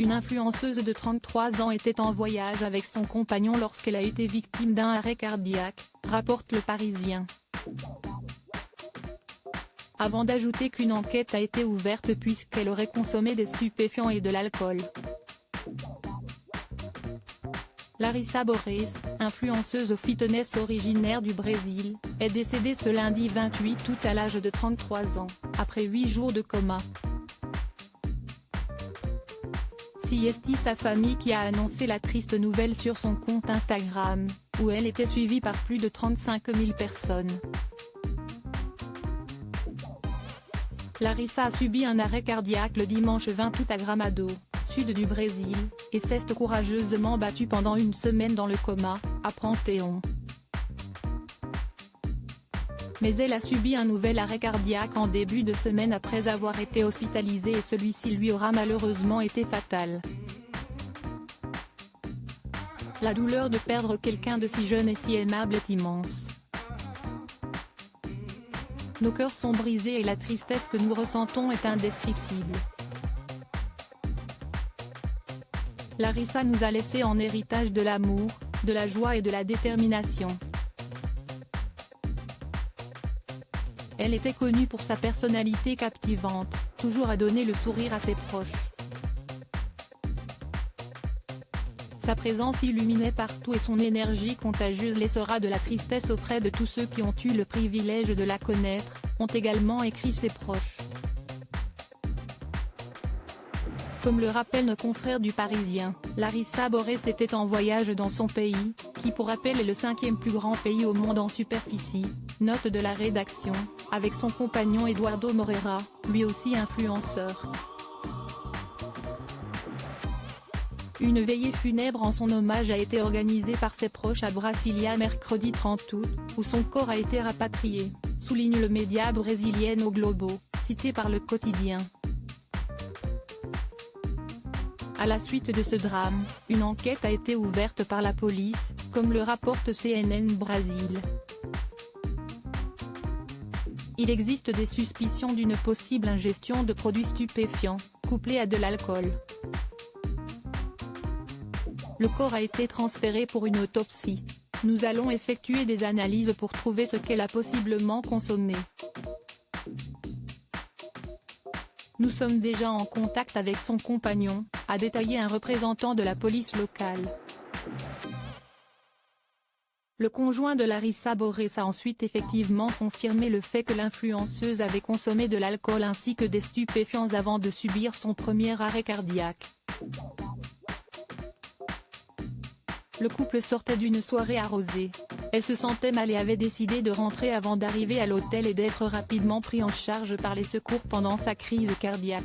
une influenceuse de 33 ans était en voyage avec son compagnon lorsqu'elle a été victime d'un arrêt cardiaque, rapporte Le Parisien. Avant d'ajouter qu'une enquête a été ouverte puisqu'elle aurait consommé des stupéfiants et de l'alcool. Larissa Borges, influenceuse au fitness originaire du Brésil, est décédée ce lundi 28 août à l'âge de 33 ans, après 8 jours de coma. C'est sa famille qui a annoncé la triste nouvelle sur son compte Instagram, où elle était suivie par plus de 35 000 personnes. Larissa a subi un arrêt cardiaque le dimanche 20 août à Gramado, sud du Brésil, et s'est courageusement battue pendant une semaine dans le coma, apprend Théon. Mais elle a subi un nouvel arrêt cardiaque en début de semaine après avoir été hospitalisée et celui-ci lui aura malheureusement été fatal. La douleur de perdre quelqu'un de si jeune et si aimable est immense. Nos cœurs sont brisés et la tristesse que nous ressentons est indescriptible. Larissa nous a laissé en héritage de l'amour, de la joie et de la détermination. Elle était connue pour sa personnalité captivante, toujours à donner le sourire à ses proches. Sa présence illuminait partout et son énergie contagieuse laissera de la tristesse auprès de tous ceux qui ont eu le privilège de la connaître, ont également écrit ses proches. Comme le rappellent nos confrères du Parisien, Larissa Borges était en voyage dans son pays, qui pour rappel est le 5e plus grand pays au monde en superficie, note de la rédaction, avec son compagnon Eduardo Moreira, lui aussi influenceur. Une veillée funèbre en son hommage a été organisée par ses proches à Brasilia mercredi 30 août, où son corps a été rapatrié, souligne le média brésilien O Globo, cité par le quotidien. À la suite de ce drame, une enquête a été ouverte par la police, comme le rapporte CNN Brasil. Il existe des suspicions d'une possible ingestion de produits stupéfiants, couplée à de l'alcool. Le corps a été transféré pour une autopsie. Nous allons effectuer des analyses pour trouver ce qu'elle a possiblement consommé. Nous sommes déjà en contact avec son compagnon, a détaillé un représentant de la police locale. Le conjoint de Larissa Borges a ensuite effectivement confirmé le fait que l'influenceuse avait consommé de l'alcool ainsi que des stupéfiants avant de subir son premier arrêt cardiaque. Le couple sortait d'une soirée arrosée. Elle se sentait mal et avait décidé de rentrer avant d'arriver à l'hôtel et d'être rapidement pris en charge par les secours pendant sa crise cardiaque.